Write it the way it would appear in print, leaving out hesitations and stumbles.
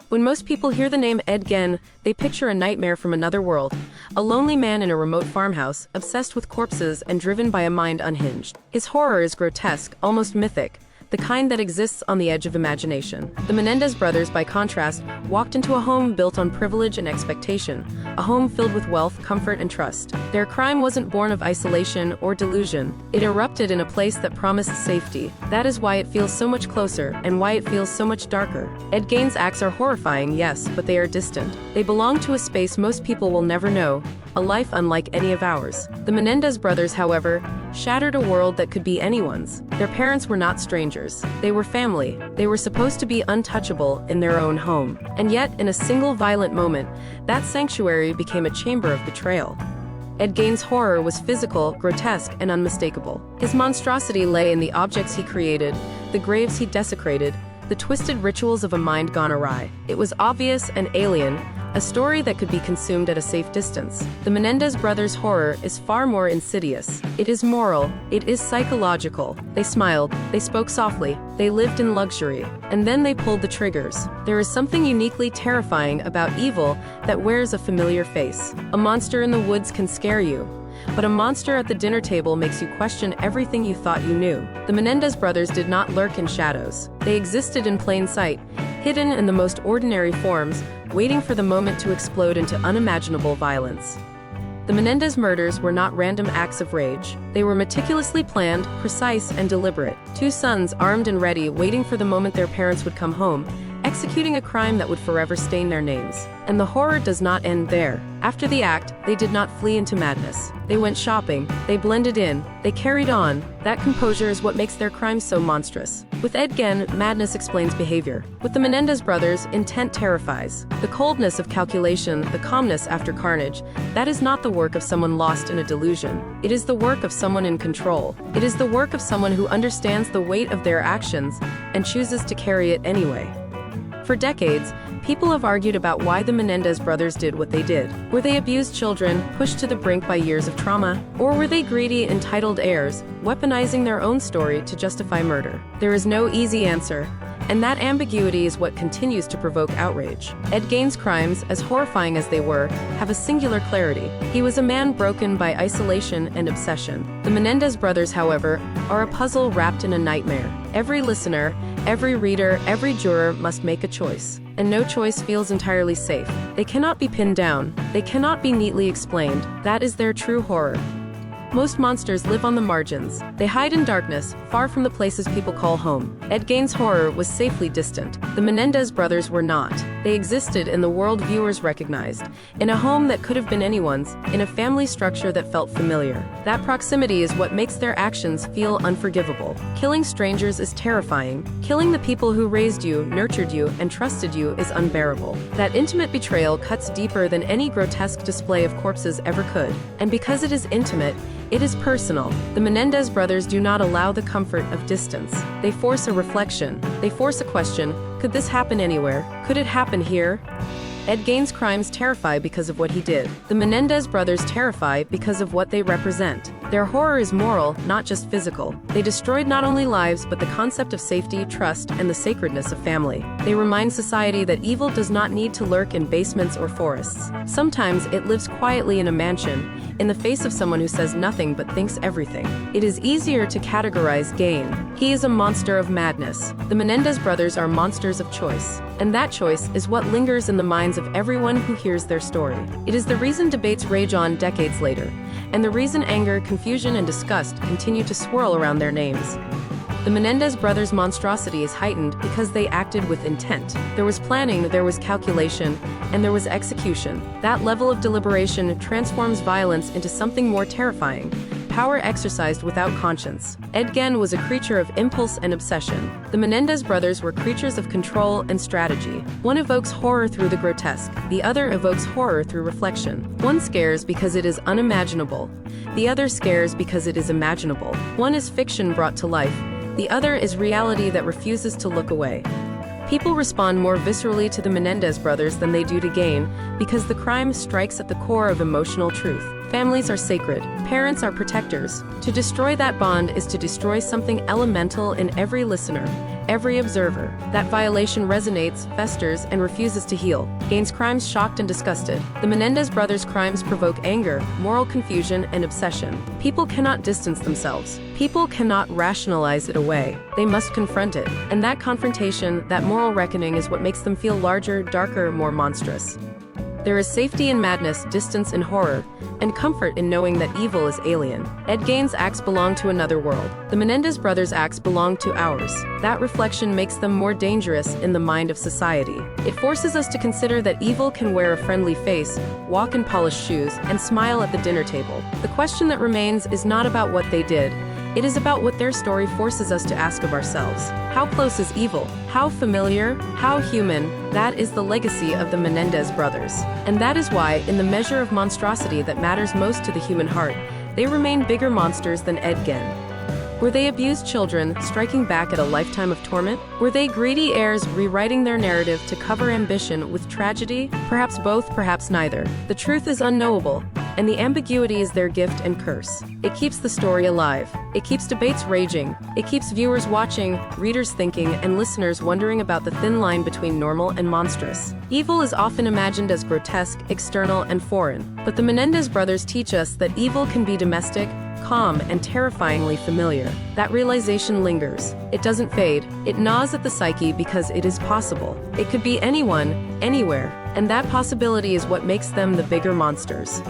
When most people hear the name Ed Gein, they picture a nightmare from another world. A lonely man in a remote farmhouse, obsessed with corpses and driven by a mind unhinged. His horror is grotesque, almost mythic, the kind that exists on the edge of imagination. The Menendez brothers, by contrast, walked into a home built on privilege and expectation, a home filled with wealth, comfort, and trust. Their crime wasn't born of isolation or delusion. It erupted in a place that promised safety. That is why it feels so much closer, and why it feels so much darker. Ed Gein's acts are horrifying, yes, but they are distant. They belong to a space most people will never know, a life unlike any of ours. The Menendez brothers, however, shattered a world that could be anyone's. Their parents were not strangers. They were family. They were supposed to be untouchable in their own home. And yet, in a single violent moment, that sanctuary became a chamber of betrayal. Ed Gein's horror was physical, grotesque, and unmistakable. His monstrosity lay in the objects he created, the graves he desecrated, the twisted rituals of a mind gone awry. It was obvious and alien, a story that could be consumed at a safe distance. The Menendez brothers' horror is far more insidious. It is moral, it is psychological. They smiled, they spoke softly, they lived in luxury, and then they pulled the triggers. There is something uniquely terrifying about evil that wears a familiar face. A monster in the woods can scare you, but a monster at the dinner table makes you question everything you thought you knew. The Menendez brothers did not lurk in shadows. They existed in plain sight, hidden in the most ordinary forms, waiting for the moment to explode into unimaginable violence. The Menendez murders were not random acts of rage. They were meticulously planned, precise, and deliberate. Two sons, armed and ready, waiting for the moment their parents would come home, executing a crime that would forever stain their names. And the horror does not end there. After the act, they did not flee into madness. They went shopping, they blended in, they carried on. That composure is what makes their crimes so monstrous. With Ed Gein, madness explains behavior. With the Menendez brothers, intent terrifies. The coldness of calculation, the calmness after carnage, that is not the work of someone lost in a delusion. It is the work of someone in control. It is the work of someone who understands the weight of their actions and chooses to carry it anyway. For decades, people have argued about why the Menendez brothers did what they did. Were they abused children, pushed to the brink by years of trauma? Or were they greedy, entitled heirs, weaponizing their own story to justify murder? There is no easy answer, and that ambiguity is what continues to provoke outrage. Ed Gein's crimes, as horrifying as they were, have a singular clarity. He was a man broken by isolation and obsession. The Menendez brothers, however, are a puzzle wrapped in a nightmare. Every listener, every reader, every juror must make a choice. And no choice feels entirely safe. They cannot be pinned down. They cannot be neatly explained. That is their true horror. Most monsters live on the margins. They hide in darkness, far from the places people call home. Ed Gein's horror was safely distant. The Menendez brothers were not. They existed in the world viewers recognized, in a home that could have been anyone's, in a family structure that felt familiar. That proximity is what makes their actions feel unforgivable. Killing strangers is terrifying. Killing the people who raised you, nurtured you, and trusted you is unbearable. That intimate betrayal cuts deeper than any grotesque display of corpses ever could. And because it is intimate, it is personal. The Menendez brothers do not allow the comfort of distance. They force a reflection. They force a question. Could this happen anywhere? Could it happen here? Ed Gein's crimes terrify because of what he did. The Menendez brothers terrify because of what they represent. Their horror is moral, not just physical. They destroyed not only lives, but the concept of safety, trust, and the sacredness of family. They remind society that evil does not need to lurk in basements or forests. Sometimes it lives quietly in a mansion, in the face of someone who says nothing but thinks everything. It is easier to categorize Gein. He is a monster of madness. The Menendez brothers are monsters of choice. And that choice is what lingers in the minds of everyone who hears their story. It is the reason debates rage on decades later, and the reason anger, confusion, and disgust continue to swirl around their names. The Menendez brothers' monstrosity is heightened because they acted with intent. There was planning, there was calculation, and there was execution. That level of deliberation transforms violence into something more terrifying. Power exercised without conscience. Ed Gein was a creature of impulse and obsession. The Menendez brothers were creatures of control and strategy. One evokes horror through the grotesque. The other evokes horror through reflection. One scares because it is unimaginable. The other scares because it is imaginable. One is fiction brought to life. The other is reality that refuses to look away. People respond more viscerally to the Menendez brothers than they do to Gein because the crime strikes at the core of emotional truth. Families are sacred. Parents are protectors. To destroy that bond is to destroy something elemental in every listener, every observer. That violation resonates, festers, and refuses to heal. Gein's crimes shocked and disgusted. The Menendez brothers' crimes provoke anger, moral confusion, and obsession. People cannot distance themselves. People cannot rationalize it away. They must confront it. And that confrontation, that moral reckoning, is what makes them feel larger, darker, more monstrous. There is safety in madness, distance in horror, and comfort in knowing that evil is alien. Ed Gein's acts belong to another world. The Menendez brothers' acts belong to ours. That reflection makes them more dangerous in the mind of society. It forces us to consider that evil can wear a friendly face, walk in polished shoes, and smile at the dinner table. The question that remains is not about what they did. It is about what their story forces us to ask of ourselves. How close is evil? How familiar? How human? That is the legacy of the Menendez brothers. And that is why, in the measure of monstrosity that matters most to the human heart, they remain bigger monsters than Ed Gein. Were they abused children, striking back at a lifetime of torment? Were they greedy heirs, rewriting their narrative to cover ambition with tragedy? Perhaps both, perhaps neither. The truth is unknowable, and the ambiguity is their gift and curse. It keeps the story alive. It keeps debates raging. It keeps viewers watching, readers thinking, and listeners wondering about the thin line between normal and monstrous. Evil is often imagined as grotesque, external, and foreign. But the Menendez brothers teach us that evil can be domestic, calm, and terrifyingly familiar. That realization lingers. It doesn't fade. It gnaws at the psyche because it is possible. It could be anyone, anywhere, and that possibility is what makes them the bigger monsters.